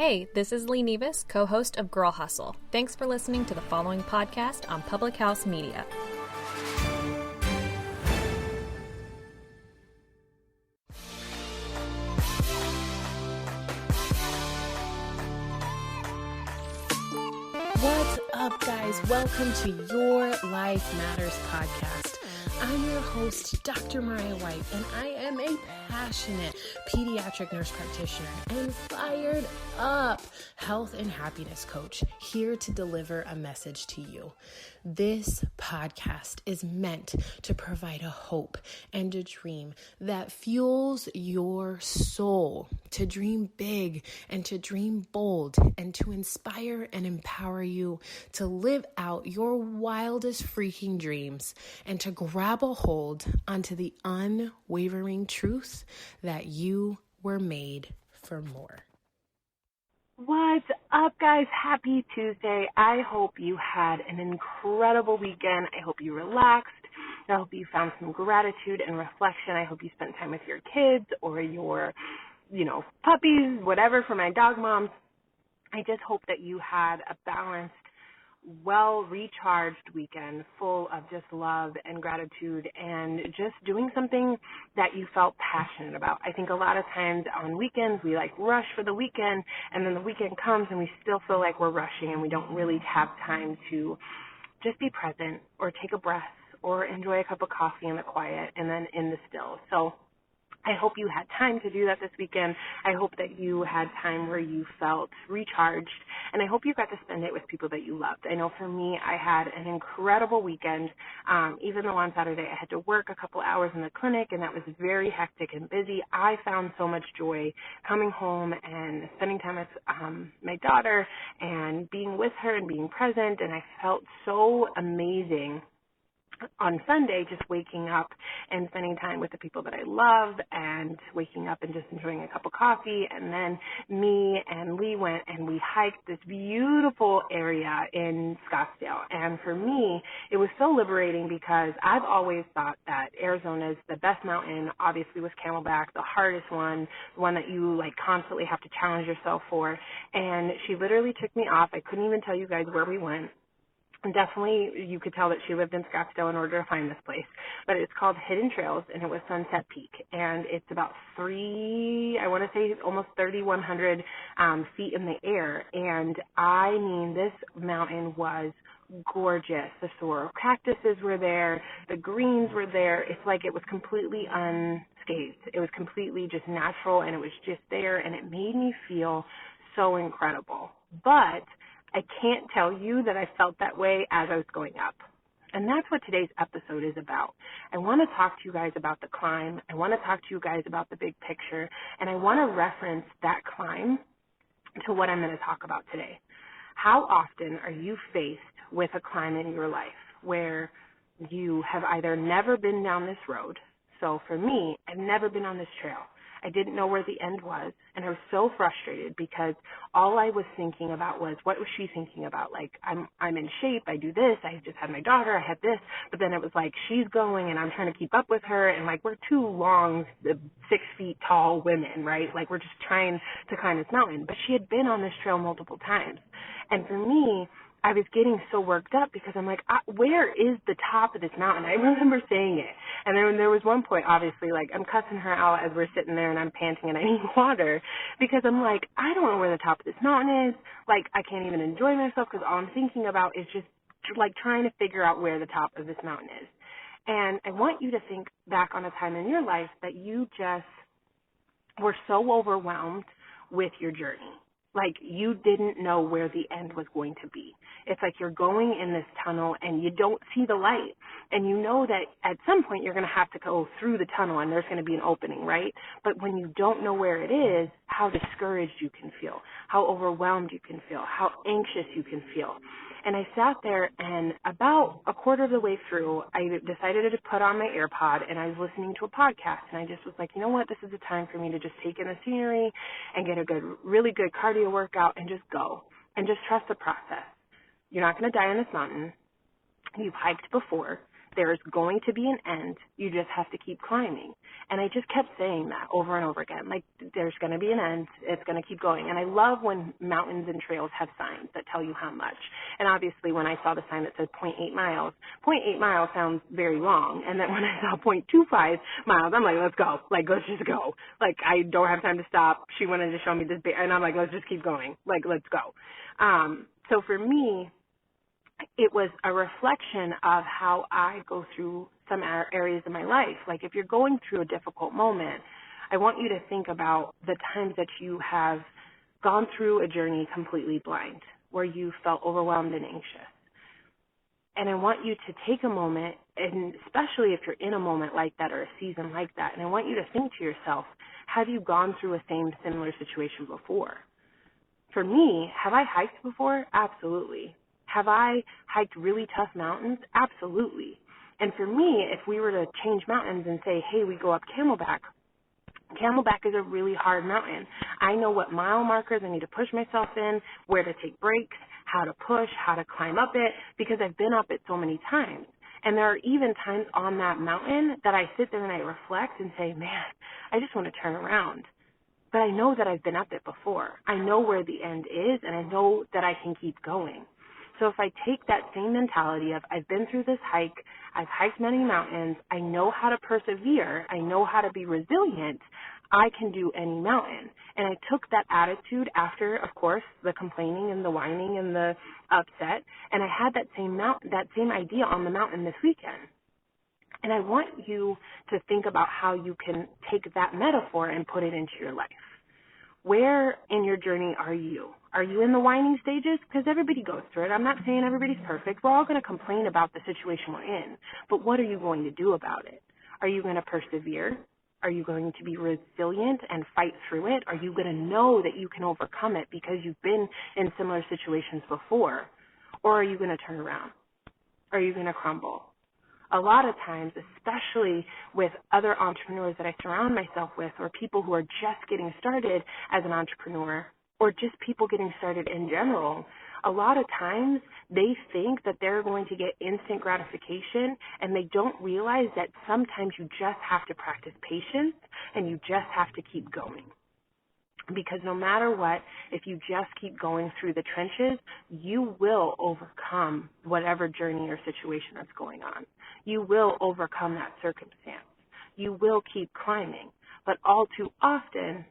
Hey, this is Lee Nevis, co-host of Girl Hustle. Thanks for listening to the following podcast on Public House Media. What's up, guys? Welcome to Your Life Matters podcast. I'm your host, Dr. Mariah White, and I am a passionate pediatric nurse practitioner and fired up health and happiness coach here to deliver a message to you. This podcast is meant to provide a hope and a dream that fuels your soul to dream big and to dream bold and to inspire and empower you to live out your wildest freaking dreams and to grab a hold onto the unwavering truth that you were made for more. What's up, guys? Happy Tuesday. I hope you had an incredible weekend. I hope you relaxed. I hope you found some gratitude and reflection. I hope you spent time with your kids or your, puppies, whatever, for my dog moms. I just hope that you had a balanced, well-recharged weekend full of just love and gratitude and just doing something that you felt passionate about. I think a lot of times on weekends we rush for the weekend, and then the weekend comes and we still feel like we're rushing and we don't really have time to just be present or take a breath or enjoy a cup of coffee in the quiet and then in the still. So I hope you had time to do that this weekend. I hope that you had time where you felt recharged, and I hope you got to spend it with people that you loved. I know for me, I had an incredible weekend, even though on Saturday I had to work a couple hours in the clinic, and that was very hectic and busy. I found so much joy coming home and spending time with my daughter and being with her and being present, and I felt so amazing on Sunday, just waking up and spending time with the people that I love and waking up and just enjoying a cup of coffee. And then me and Lee went and we hiked this beautiful area in Scottsdale. And for me, it was so liberating because I've always thought that Arizona is the best mountain, obviously with Camelback, the hardest one, the one that you constantly have to challenge yourself for. And she literally took me off. I couldn't even tell you guys where we went. And definitely, you could tell that she lived in Scottsdale in order to find this place. But it's called Hidden Trails, and it was Sunset Peak. And it's about almost 3,100 feet in the air. And I mean, this mountain was gorgeous. The sorrel cactuses were there. The greens were there. It's like it was completely unscathed. It was completely just natural, and it was just there, and it made me feel so incredible. But I can't tell you that I felt that way as I was going up. And that's what today's episode is about. I want to talk to you guys about the climb. I want to talk to you guys about the big picture. And I want to reference that climb to what I'm going to talk about today. How often are you faced with a climb in your life where you have either never been down this road? So for me, I've never been on this trail. I didn't know where the end was, and I was so frustrated because all I was thinking about was, what was she thinking about? I'm in shape, I do this, I just had my daughter, I had this, but then it was she's going and I'm trying to keep up with her, and we're two long, 6 feet tall women, right? We're just trying to climb this mountain. But she had been on this trail multiple times. And for me, I was getting so worked up because I'm where is the top of this mountain? I remember saying it. And then there was one point, obviously, I'm cussing her out as we're sitting there and I'm panting and I need water because I'm I don't know where the top of this mountain is. I can't even enjoy myself because all I'm thinking about is just trying to figure out where the top of this mountain is. And I want you to think back on a time in your life that you just were so overwhelmed with your journey. You didn't know where the end was going to be. It's you're going in this tunnel and you don't see the light. And you know that at some point you're going to have to go through the tunnel and there's going to be an opening, right? But when you don't know where it is, how discouraged you can feel, how overwhelmed you can feel, how anxious you can feel. And I sat there, and about a quarter of the way through, I decided to put on my AirPod, and I was listening to a podcast, and I just was you know what, this is the time for me to just take in the scenery and get a really good cardio workout and just go and just trust the process. You're not going to die on this mountain. You've hiked before. There's going to be an end. You just have to keep climbing. And I just kept saying that over and over again. Like, there's going to be an end. It's going to keep going. And I love when mountains and trails have signs that tell you how much. And obviously when I saw the sign that said 0.8 miles, 0.8 miles sounds very long. And then when I saw 0.25 miles, I'm like, let's go. Like, let's just go. Like, I don't have time to stop. She wanted to show me this, and I'm like, let's just keep going. Like, let's go. So for me, it was a reflection of how I go through some areas of my life. Like, if you're going through a difficult moment, I want you to think about the times that you have gone through a journey completely blind, where you felt overwhelmed and anxious. And I want you to take a moment, and especially if you're in a moment like that or a season like that, and I want you to think to yourself, have you gone through a similar situation before? For me, have I hiked before? Absolutely. Have I hiked really tough mountains? Absolutely. And for me, if we were to change mountains and say, hey, we go up Camelback, Camelback is a really hard mountain. I know what mile markers I need to push myself in, where to take breaks, how to push, how to climb up it, because I've been up it so many times. And there are even times on that mountain that I sit there and I reflect and say, man, I just want to turn around. But I know that I've been up it before. I know where the end is, and I know that I can keep going. So if I take that same mentality of I've been through this hike, I've hiked many mountains, I know how to persevere, I know how to be resilient, I can do any mountain. And I took that attitude after, of course, the complaining and the whining and the upset, and I had that same idea on the mountain this weekend. And I want you to think about how you can take that metaphor and put it into your life. Where in your journey are you? Are you in the whining stages? Because everybody goes through it. I'm not saying everybody's perfect. We're all going to complain about the situation we're in. But what are you going to do about it? Are you going to persevere? Are you going to be resilient and fight through it? Are you going to know that you can overcome it because you've been in similar situations before? Or are you going to turn around? Are you going to crumble? A lot of times, especially with other entrepreneurs that I surround myself with, or people who are just getting started as an entrepreneur, or just people getting started in general, a lot of times they think that they're going to get instant gratification, and they don't realize that sometimes you just have to practice patience and you just have to keep going. Because no matter what, if you just keep going through the trenches, you will overcome whatever journey or situation that's going on. You will overcome that circumstance. You will keep climbing. But all too often,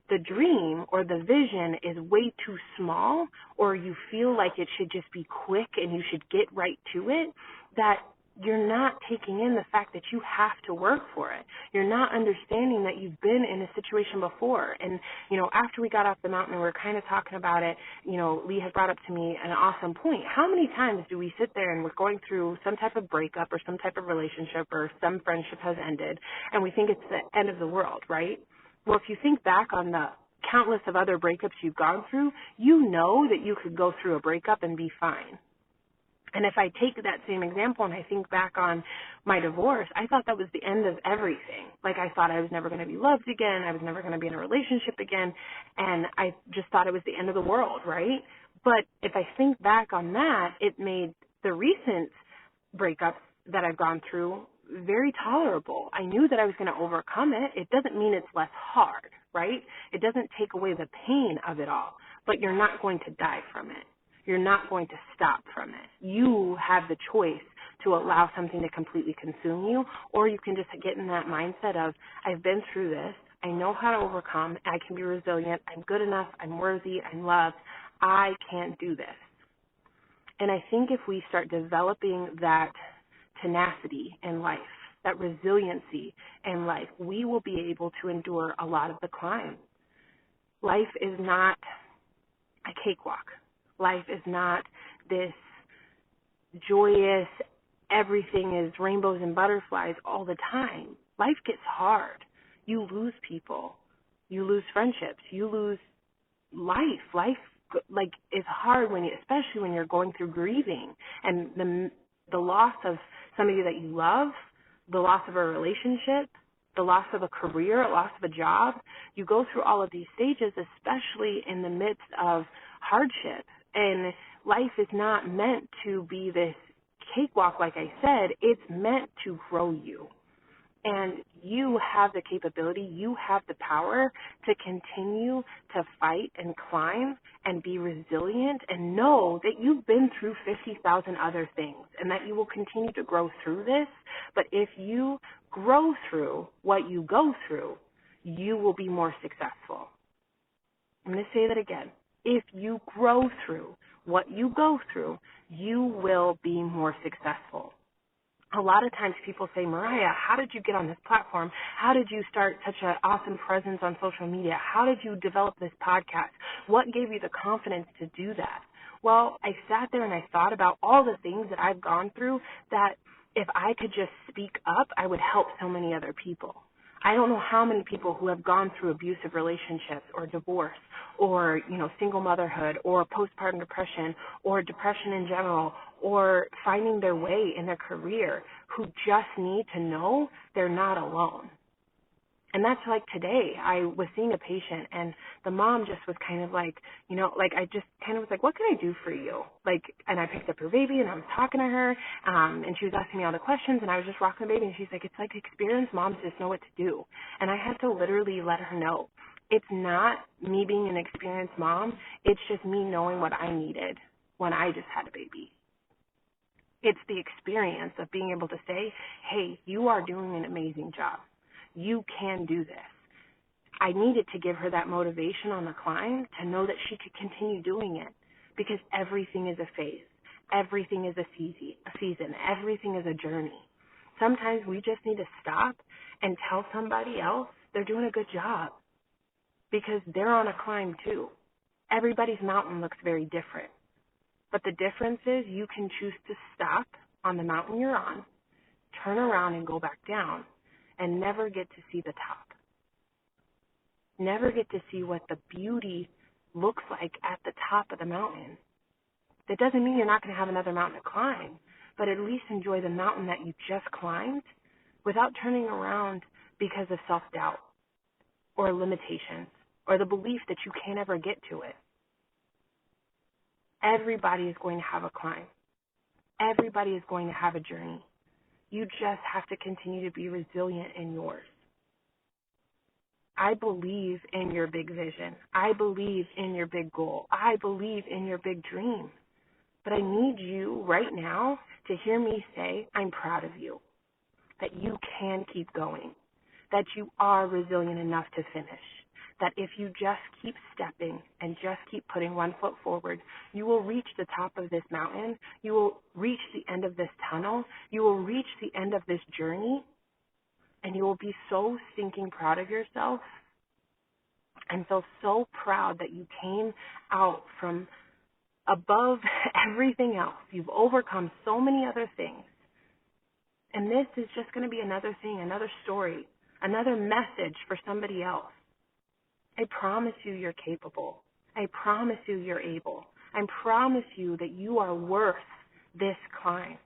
the dream or the vision is way too small, or you feel like it should just be quick and you should get right to it, that you're not taking in the fact that you have to work for it. You're not understanding that you've been in a situation before. And, after we got off the mountain and we were kind of talking about it, Lee had brought up to me an awesome point. How many times do we sit there and we're going through some type of breakup or some type of relationship or some friendship has ended and we think it's the end of the world, right? Well, if you think back on the countless of other breakups you've gone through, you know that you could go through a breakup and be fine. And if I take that same example and I think back on my divorce, I thought that was the end of everything. Like, I thought I was never going to be loved again. I was never going to be in a relationship again. And I just thought it was the end of the world, right? But if I think back on that, it made the recent breakups that I've gone through very tolerable. I knew that I was going to overcome it. It doesn't mean it's less hard, right? It doesn't take away the pain of it all, but you're not going to die from it. You're not going to stop from it. You have the choice to allow something to completely consume you, or you can just get in that mindset of, I've been through this. I know how to overcome. I can be resilient. I'm good enough. I'm worthy. I'm loved. I can't do this. And I think if we start developing that tenacity in life, that resiliency in life, we will be able to endure a lot of the climb. Life is not a cakewalk. Life is not this joyous, everything is rainbows and butterflies all the time. Life gets hard. You lose people. You lose friendships. You lose life. Life is hard especially when you're going through grieving and the loss of somebody that you love, the loss of a relationship, the loss of a career, loss of a job. You go through all of these stages, especially in the midst of hardship. And life is not meant to be this cakewalk, like I said, it's meant to grow you. And you have the capability, you have the power to continue to fight and climb and be resilient and know that you've been through 50,000 other things and that you will continue to grow through this. But if you grow through what you go through, you will be more successful. I'm going to say that again. If you grow through what you go through, you will be more successful. A lot of times people say, Mariah, how did you get on this platform? How did you start such an awesome presence on social media? How did you develop this podcast? What gave you the confidence to do that? Well, I sat there and I thought about all the things that I've gone through that if I could just speak up, I would help so many other people. I don't know how many people who have gone through abusive relationships or divorce or, single motherhood or postpartum depression or depression in general or finding their way in their career who just need to know they're not alone. And that's like today, I was seeing a patient and the mom just was kind of like, I just kind of was like, what can I do for you? And I picked up her baby and I was talking to her and she was asking me all the questions and I was just rocking the baby and she's like, it's like experienced moms just know what to do. And I had to literally let her know. It's not me being an experienced mom. It's just me knowing what I needed when I just had a baby. It's the experience of being able to say, hey, you are doing an amazing job. You can do this. I needed to give her that motivation on the climb to know that she could continue doing it because everything is a phase. Everything is a season. Everything is a journey. Sometimes we just need to stop and tell somebody else they're doing a good job because they're on a climb too. Everybody's mountain looks very different. But the difference is you can choose to stop on the mountain you're on, turn around and go back down, and never get to see the top. Never get to see what the beauty looks like at the top of the mountain. That doesn't mean you're not going to have another mountain to climb, but at least enjoy the mountain that you just climbed without turning around because of self-doubt or limitations or the belief that you can't ever get to it. Everybody is going to have a climb. Everybody is going to have a journey. You just have to continue to be resilient in yours. I believe in your big vision. I believe in your big goal. I believe in your big dream. But I need you right now to hear me say, I'm proud of you, that you can keep going, that you are resilient enough to finish, that if you just keep stepping and just keep putting one foot forward, you will reach the top of this mountain, you will reach the end of this tunnel, you will reach the end of this journey, and you will be so stinking proud of yourself and feel so proud that you came out from above everything else. You've overcome so many other things. And this is just going to be another thing, another story, another message for somebody else. I promise you you're capable. I promise you you're able. I promise you that you are worth this climb.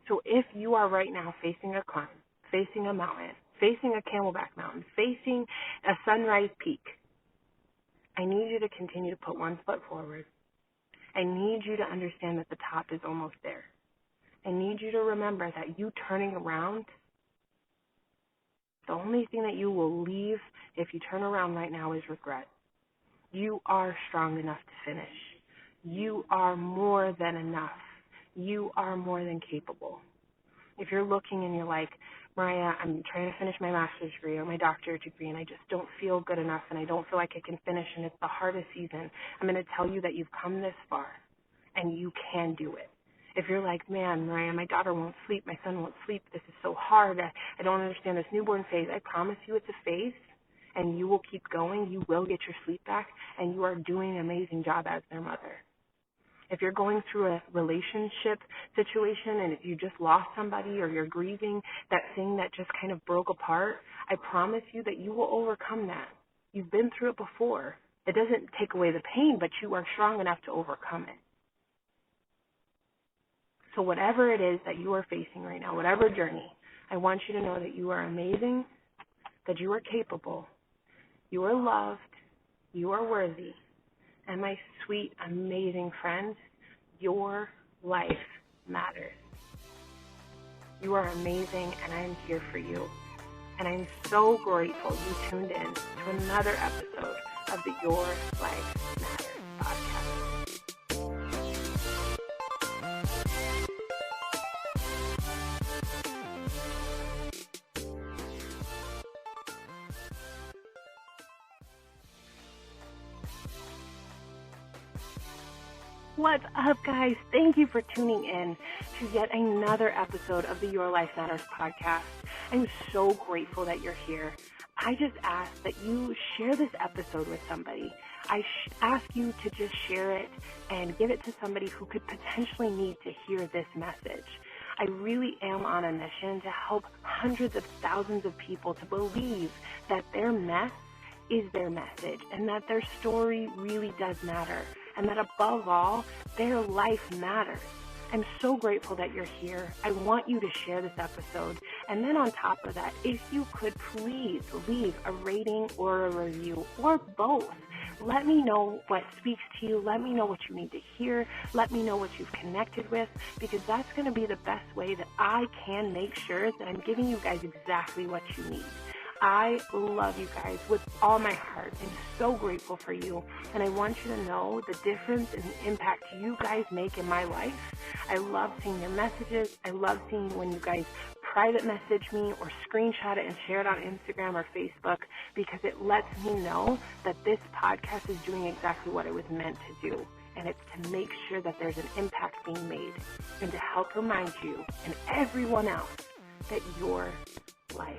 So if you are right now facing a climb, facing a mountain, facing a Camelback Mountain, facing a Sunrise Peak, I need you to continue to put one foot forward. I need you to understand that the top is almost there. I need you to remember that you turning around, the only thing that you will leave if you turn around right now is regret. You are strong enough to finish. You are more than enough. You are more than capable. If you're looking and you're like, Mariah, I'm trying to finish my master's degree or my doctorate degree and I just don't feel good enough and I don't feel like I can finish and it's the hardest season, I'm going to tell you that you've come this far and you can do it. If you're like, man, Mariah, my daughter won't sleep, my son won't sleep, this is so hard, I don't understand this newborn phase, I promise you it's a phase and you will keep going, you will get your sleep back, and you are doing an amazing job as their mother. If you're going through a relationship situation and if you just lost somebody or you're grieving that thing that just kind of broke apart, I promise you that you will overcome that. You've been through it before. It doesn't take away the pain, but you are strong enough to overcome it. So whatever it is that you are facing right now, whatever journey, I want you to know that you are amazing, that you are capable, you are loved, you are worthy. And my sweet, amazing friends, your life matters. You are amazing, and I'm here for you. And I'm so grateful you tuned in to another episode of the Your Life Matters podcast. What's up, guys? Thank you for tuning in to yet another episode of the Your Life Matters podcast. I'm so grateful that you're here. I just ask that you share this episode with somebody. I ask you to just share it and give it to somebody who could potentially need to hear this message. I really am on a mission to help hundreds of thousands of people to believe that their mess is their message and that their story really does matter and that above all, their life matters. I'm so grateful that you're here. I want you to share this episode. And then on top of that, if you could please leave a rating or a review or both. Let me know what speaks to you. Let me know what you need to hear. Let me know what you've connected with, because that's going to be the best way that I can make sure that I'm giving you guys exactly what you need. I love you guys with all my heart. I'm so grateful for you, and I want you to know the difference and the impact you guys make in my life. I love seeing your messages. I love seeing when you guys private message me or screenshot it and share it on Instagram or Facebook, because it lets me know that this podcast is doing exactly what it was meant to do, and it's to make sure that there's an impact being made and to help remind you and everyone else that your life